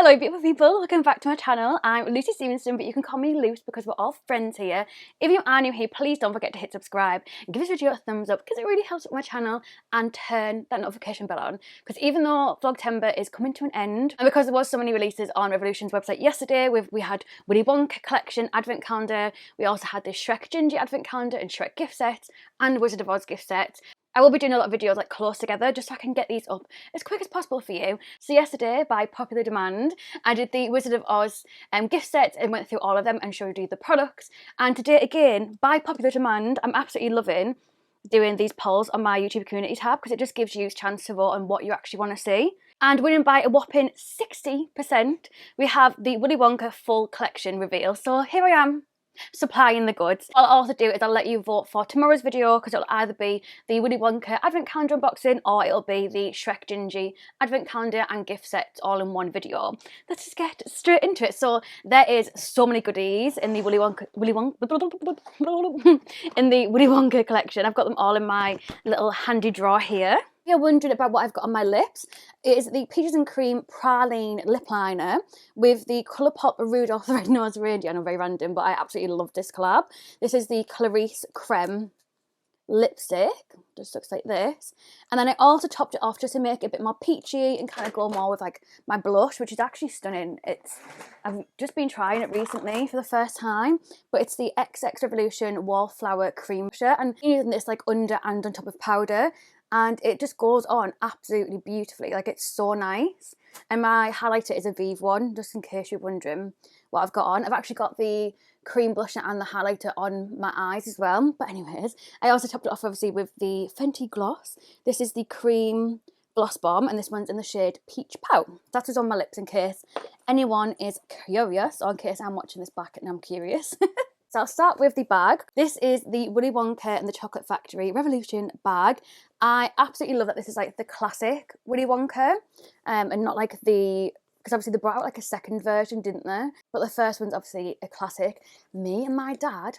Hello beautiful people, welcome back to my channel. I'm Luce Stephenson, but you can call me Luce because we're all friends here. If you are new here, please don't forget to hit subscribe and give this video a thumbs up because it really helps with my channel, and turn that notification bell on because even though Vlogtober is coming to an end, and because there was so many releases on Revolution's website yesterday, we had Willy Wonka collection advent calendar, we also had the Shrek Gingy advent calendar and Shrek gift set and Wizard of Oz gift set. I will be doing a lot of videos like close together just so I can get these up as quick as possible for you. So yesterday, by popular demand, I did the Wizard of Oz gift set and went through all of them and showed you the products. And today again, by popular demand, I'm absolutely loving doing these polls on my YouTube community tab because it just gives you a chance to vote on what you actually want to see. And winning by a whopping 60%, we have the Willy Wonka full collection reveal. So here I am, supplying the goods. What I'll also do is I'll let you vote for tomorrow's video because it'll either be the Willy Wonka advent calendar unboxing or it'll be the Shrek Gingy advent calendar and gift sets all in one video. Let's just get straight into it. So there is so many goodies in the Willy Wonka collection. I've got them all in my little handy drawer here. If you're wondering about what I've got on my lips, it is the Peaches and Cream Praline lip liner with the Colourpop Rudolph the Red-Nosed Reindeer. I know, very random, but I absolutely love this collab. This is the Clarice Creme lipstick, just looks like this. And then I also topped it off just to make it a bit more peachy and kind of go more with like my blush, which is actually stunning. I've just been trying it recently for the first time, but it's the XX Revolution Wallflower Cream Shirt, and I'm using this like under and on top of powder. And it just goes on absolutely beautifully, like it's so nice. And my highlighter is a Vive one, just in case you're wondering what I've got on. I've actually got the cream blusher and the highlighter on my eyes as well. But anyways, I also topped it off obviously with the Fenty gloss. This is the Cream Gloss Bomb and this one's in the shade Peach Pout. That is on my lips in case anyone is curious, or in case I'm watching this back and I'm curious. So I'll start with the bag. This is the Willy Wonka and the Chocolate Factory Revolution bag. I absolutely love that this is like the classic Willy Wonka and not like the, because obviously they brought out like a second version, didn't they? But the first one's obviously a classic. Me and my dad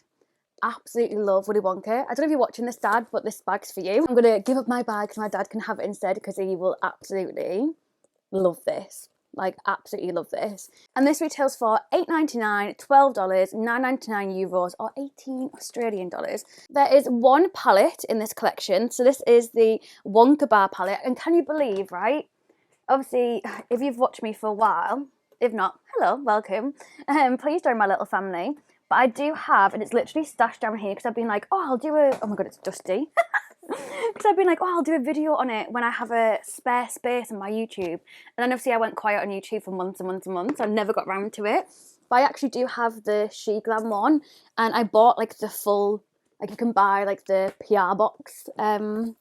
absolutely love Willy Wonka. I don't know if you're watching this, Dad, but this bag's for you. I'm going to give up my bag so my dad can have it instead because he will absolutely love this. Like, absolutely love this. And this retails for $8.99, $12, €9.99 or 18 Australian dollars. There is one palette in this collection. So this is the Wonka Bar palette. And can you believe, right? Obviously, if you've watched me for a while, if not, hello, welcome. Please join my little family. But I do have, and it's literally stashed down here because I've been like, oh, I'll do a, oh my God, it's dusty. Because I've been like, oh, I'll do a video on it when I have a spare space on my YouTube. And then obviously I went quiet on YouTube for months and months and months. I never got round to it. But I actually do have the She Glam one. And I bought like the full, like you can buy like the PR box. So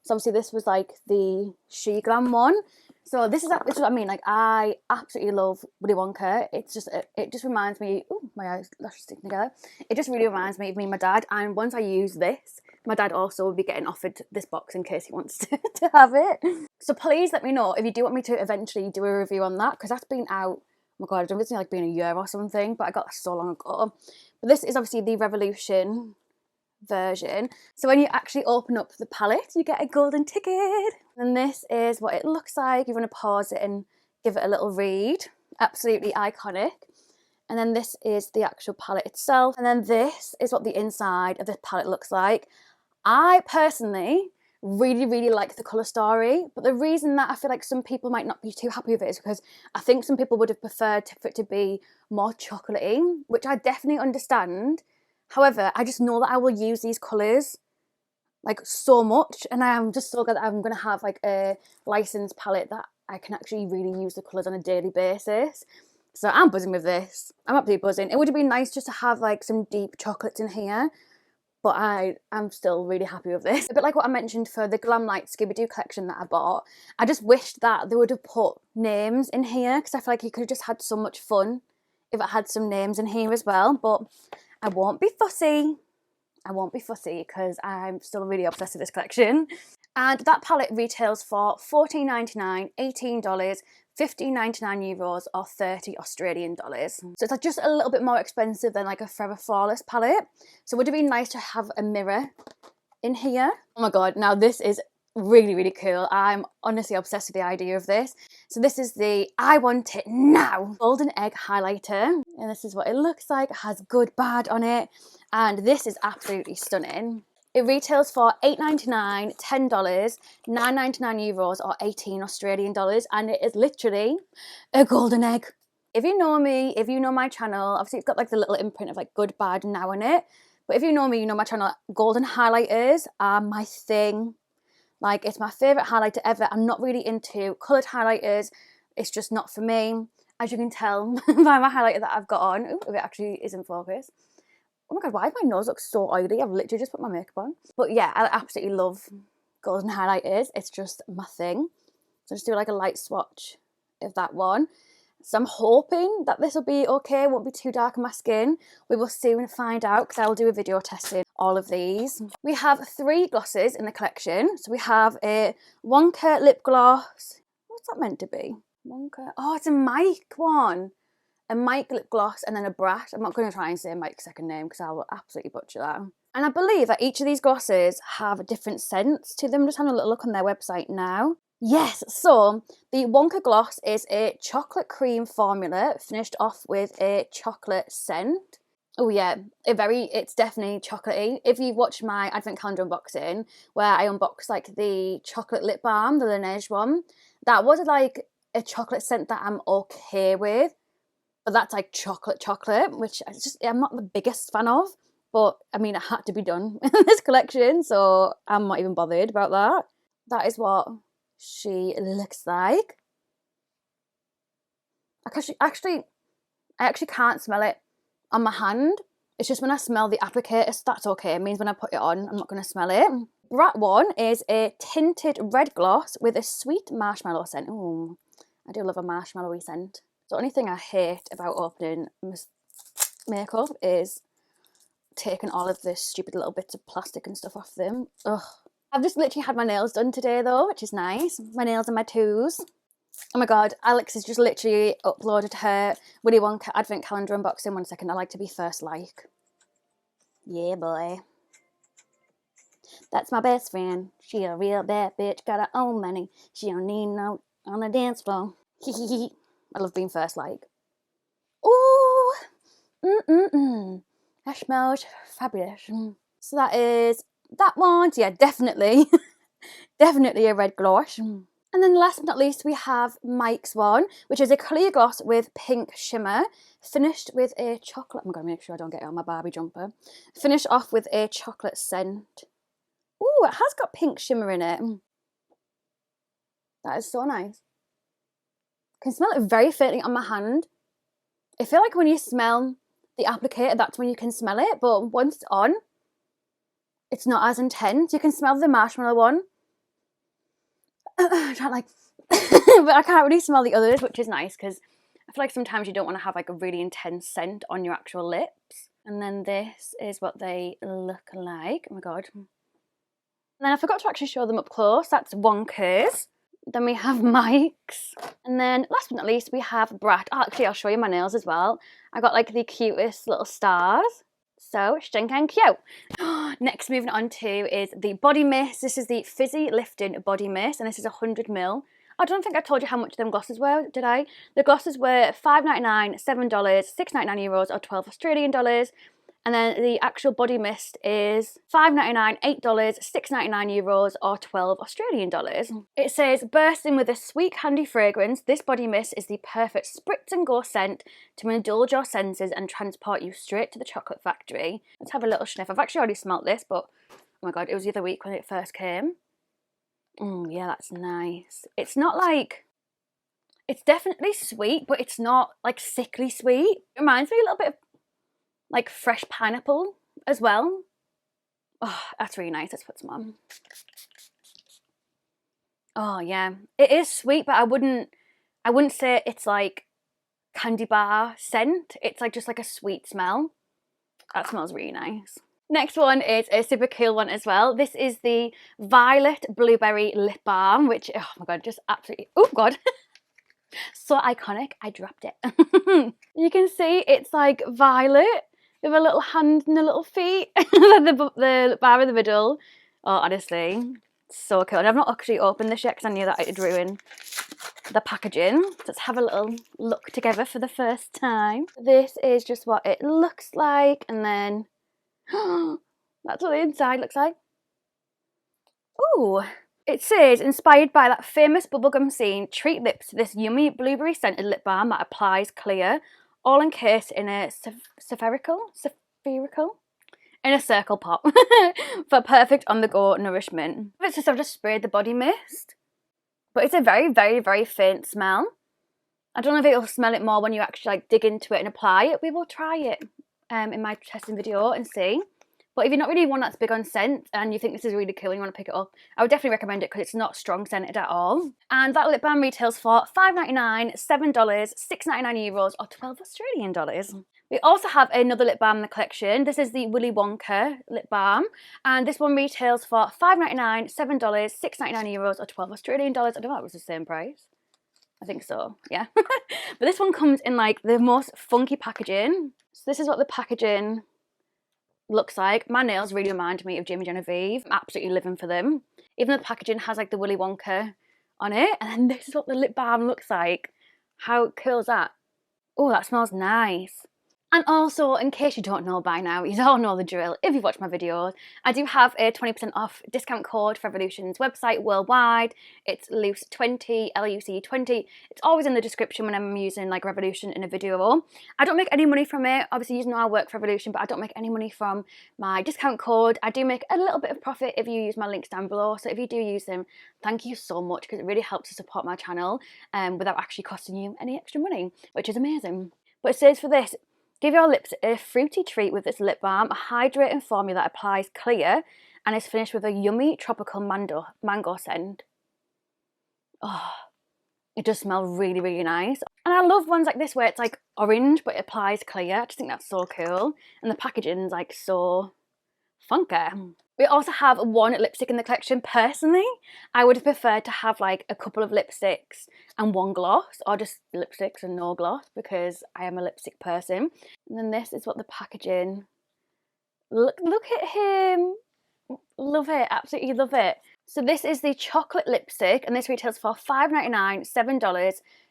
obviously this was like the She Glam one. So this is what I mean, like I absolutely love Willy Wonka. It's just, it just reminds me, oh, my eyes lashes sticking together. It just really reminds me of me and my dad. And once I use this, my dad also will be getting offered this box in case he wants to have it. So please let me know if you do want me to eventually do a review on that, because that's been out, oh my God, I don't know if it's like been a year or something, but I got that so long ago. But this is obviously the Revolution version. So when you actually open up the palette, you get a golden ticket. And this is what it looks like. You're going to pause it and give it a little read. Absolutely iconic. And then this is the actual palette itself. And then this is what the inside of this palette looks like. I personally really, really like the colour story. But the reason that I feel like some people might not be too happy with it is because I think some people would have preferred for it to be more chocolatey, which I definitely understand. However, I just know that I will use these colours like so much, and I am just so glad that I'm going to have like a licensed palette that I can actually really use the colours on a daily basis. So I'm buzzing with this. I'm absolutely buzzing. It would have been nice just to have like some deep chocolates in here, but I'm still really happy with this. A bit like what I mentioned for the Glam Light Scooby-Doo collection that I bought. I just wished that they would have put names in here because I feel like you could have just had so much fun if it had some names in here as well, but I won't be fussy. I won't be fussy because I'm still really obsessed with this collection. And that palette retails for $14.99, $18, €15.99 or 30 Australian dollars. So it's like just a little bit more expensive than like a Forever Flawless palette. So would it be nice to have a mirror in here? Oh my God, now this is really, really cool. I'm honestly obsessed with the idea of this. So this is the I Want It Now Golden Egg Highlighter. And this is what it looks like. It has good, bad on it. And this is absolutely stunning. It retails for $8.99, $10, €9.99 or 18 Australian dollars. And it is literally a golden egg. If you know me, if you know my channel, obviously it's got like the little imprint of like good, bad, now on it. But if you know me, you know my channel, golden highlighters are my thing. Like, it's my favourite highlighter ever. I'm not really into coloured highlighters. It's just not for me. As you can tell by my highlighter that I've got on. Ooh, if it actually is in focus. Oh my god, why does my nose look so oily? I've literally just put my makeup on. But yeah, I absolutely love golden highlighters. It's just my thing. So just do like a light swatch of that one. So I'm hoping that this will be okay, it won't be too dark on my skin. We will soon find out because I will do a video testing all of these. We have 3 glosses in the collection. So we have a Wonka lip gloss. What's that meant to be? Wonka. Oh, it's a Mike one. A Mike lip gloss and then a Brat. I'm not going to try and say Mike's second name because I will absolutely butcher that. And I believe that each of these glosses have different scents to them. Just having a little look on their website now. Yes, so the Wonka gloss is a chocolate cream formula finished off with a chocolate scent. Oh yeah, it's definitely chocolatey. If you've watched my advent calendar unboxing, where I unboxed like the chocolate lip balm, the Laneige one, that was like a chocolate scent that I'm okay with. But that's like chocolate, which I'm not the biggest fan of. But I mean, it had to be done in this collection, so I'm not even bothered about that. That is what she looks like. I actually can't smell it on my hand. It's just when I smell the applicator, that's okay. It means when I put it on, I'm not going to smell it. Brat one is a tinted red gloss with a sweet marshmallow scent. Ooh, I do love a marshmallowy scent. The only thing I hate about opening makeup is taking all of this stupid little bits of plastic and stuff off them. Ugh. I've just literally had my nails done today though, which is nice. My nails and my toes. Oh my god, Alex has just literally uploaded her Willy Wonka advent calendar unboxing. 1 second, I like to be first like. Yeah, boy. That's my best friend. She a real bad bitch, got her own money. She don't need no on the dance floor. Hee. I love being first like. Ooh! That smells fabulous. So that is that one. So yeah, definitely. Definitely a red gloss. And then last but not least, we have Mike's one, which is a clear gloss with pink shimmer, finished with a chocolate. I'm going to make sure I don't get it on my Barbie jumper. Finished off with a chocolate scent. Ooh, it has got pink shimmer in it. That is so nice. Can smell it very faintly on my hand. I feel like when you smell the applicator, that's when you can smell it. But once it's on, it's not as intense. You can smell the marshmallow one. I don't like, but I can't really smell the others, which is nice because I feel like sometimes you don't want to have like a really intense scent on your actual lips. And then this is what they look like. Oh my god. And then I forgot to actually show them up close. That's Wonka's. Then we have Mike's. And then last but not least, we have Brat. Oh, actually, I'll show you my nails as well. I got like the cutest little stars. So stinking cute. Next, moving on to is the body mist. This is the Fizzy Lifting Body Mist, and this is 100ml. I don't think I told you how much them glosses were, did I? The glosses were $5.99, $7, €6.99 or 12 Australian dollars. And then the actual body mist is $5.99, $8, €6.99 or 12 Australian dollars. It says, bursting with a sweet candy fragrance, this body mist is the perfect spritz and go scent to indulge your senses and transport you straight to the chocolate factory. Let's have a little sniff. I've actually already smelt this, but oh my god, it was the other week when it first came. Yeah, that's nice. It's not like, it's definitely sweet, but it's not like sickly sweet. It reminds me a little bit of like fresh pineapple as well. Oh, that's really nice. Let's put some on. Oh yeah, it is sweet, but I wouldn't say it's like candy bar scent. It's like just like a sweet smell. That smells really nice. Next one is a super cool one as well. This is the Violet Blueberry Lip Balm, which, oh my god, just absolutely, oh god. So iconic, I dropped it. You can see it's like violet with a little hand and a little feet. The bar in the middle. Oh, honestly, So cool. And I've not actually opened this yet because I knew that it'd ruin the packaging. So let's have a little look together for the first time. This is just what it looks like, and then that's what the inside looks like. Ooh. It says, inspired by that famous bubblegum scene, treat lips to this yummy blueberry scented lip balm that applies clear, all encased in a spherical, in a circle pop for perfect on-the-go nourishment. It's just I've just sprayed the body mist, but it's a very, very, very faint smell. I don't know if it'll smell it more when you actually like dig into it and apply it. We will try it in my testing video and see. But if you're not really one that's big on scent and you think this is really cool and you want to pick it up, I would definitely recommend it because it's not strong scented at all. And that lip balm retails for $5.99, $7, €6.99 or 12 Australian dollars. We also have another lip balm in the collection. This is the Willy Wonka lip balm, and this one retails for $5.99, $7, €6.99 or 12 Australian dollars. I don't know if it was the same price. I think so, yeah. But this one comes in like the most funky packaging. So this is what the packaging looks like. My nails really remind me of Jamie Genevieve. I'm absolutely living for them. Even the packaging has like the Willy Wonka on it. And then this is what the lip balm looks like. How cool is that? Oh, that smells nice. And also, in case you don't know by now, you all know the drill if you've watched my videos, I do have a 20% off discount code for Revolution's website worldwide. It's Luce20, LUC20. It's always in the description when I'm using like Revolution in a video. I don't make any money from it. Obviously, you know I work for Revolution, but I don't make any money from my discount code. I do make a little bit of profit if you use my links down below. So if you do use them, thank you so much because it really helps to support my channel without actually costing you any extra money, which is amazing. But it says for this, give your lips a fruity treat with this lip balm, a hydrating formula that applies clear and is finished with a yummy tropical mango scent. Oh, it does smell really, really nice. And I love ones like this where it's like orange but it applies clear. I just think that's so cool. And the packaging's like so funky. We also have one lipstick in the collection. Personally, I would have preferred to have like a couple of lipsticks and one gloss, or just lipsticks and no gloss because I am a lipstick person. And then this is what the packaging, look at him, love it, absolutely love it. So this is the chocolate lipstick and this retails for $5.99, $7,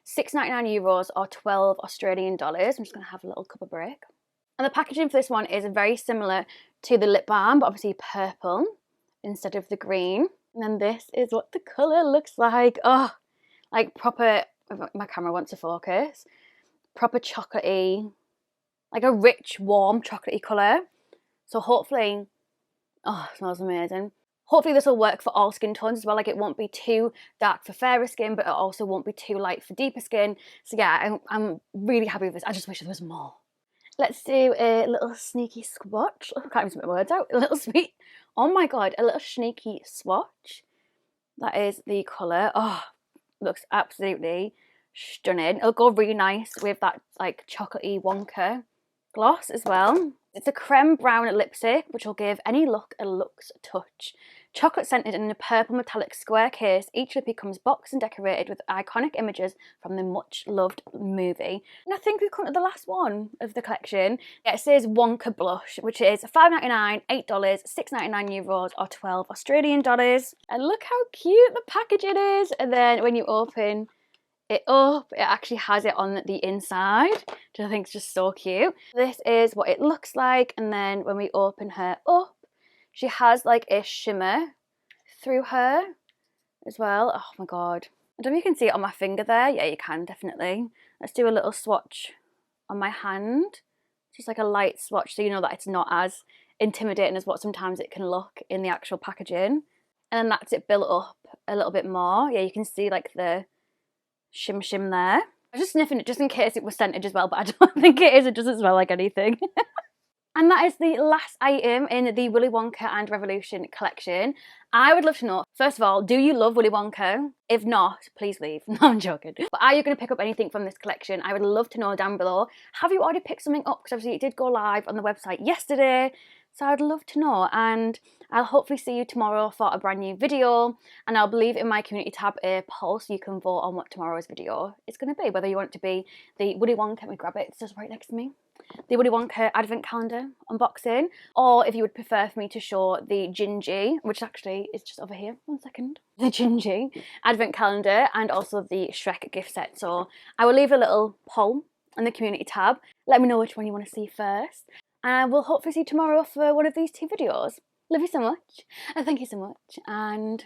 €6.99 or 12 Australian dollars. I'm just going to have a little cup of break. And the packaging for this one is very similar to the lip balm, but obviously purple instead of the green. And then this is what the colour looks like. Oh, like proper, my camera wants to focus, proper chocolatey, like a rich, warm chocolatey colour. So hopefully, oh, it smells amazing. Hopefully this will work for all skin tones as well. Like it won't be too dark for fairer skin, but it also won't be too light for deeper skin. So yeah, I'm really happy with this. I just wish there was more. Let's do a little sneaky swatch. I can't even spit my words out. A little sweet. Oh my god, a little sneaky swatch. That is the colour. Oh, looks absolutely stunning. It'll go really nice with that like chocolatey Wonka gloss as well. It's a creme brown lipstick, which will give any look a luxe touch. Chocolate scented in a purple metallic square case, each lip becomes boxed and decorated with iconic images from the much loved movie. And I think we've come to the last one of the collection. Yeah, it says Wonka Blush, which is $5.99, $8, €6.99 or 12 Australian dollars. And look how cute the packaging is. And then when you open it up, it actually has it on the inside, which I think is just so cute. This is what it looks like, and then when we open her up, she has like a shimmer through her as well. Oh my god, I don't know if you can see it on my finger there. Yeah, you can definitely. Let's do a little swatch on my hand, just like a light swatch so you know that it's not as intimidating as what sometimes it can look in the actual packaging. And then that's it built up a little bit more. Yeah, you can see like the shim there. I was just sniffing it just in case it was scented as well, but I don't think it is. It doesn't smell like anything. And that is the last item in the Willy Wonka and Revolution collection. I would love to know, first of all, do you love Willy Wonka? If not, please leave. No, I'm joking. But are you going to pick up anything from this collection? I would love to know down below. Have you already picked something up? Because obviously it did go live on the website yesterday. So I'd love to know. And I'll hopefully see you tomorrow for a brand new video. And I'll leave in my community tab a poll so you can vote on what tomorrow's video is going to be. Whether you want it to be the Willy Wonka, let me grab it, it's just right next to me. the Willy Wonka advent calendar unboxing, or if you would prefer for me to show the Gingy, which actually is just over here, 1 second, the Gingy advent calendar, and also the Shrek gift set. So I will leave a little poll in the community tab. Let me know which one you want to see first, and we'll hopefully see you tomorrow for one of these 2 videos. Love you so much, and thank you so much, and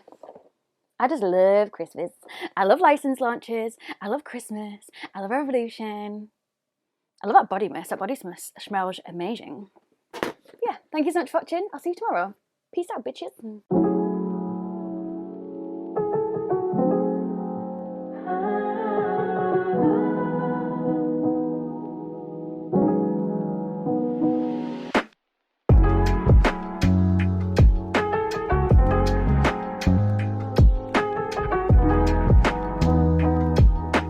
I just love Christmas. I love license launches, I love Christmas, I love Revolution. I love that body mist. That body mist smells amazing. Yeah, thank you so much for watching. I'll see you tomorrow. Peace out, bitches.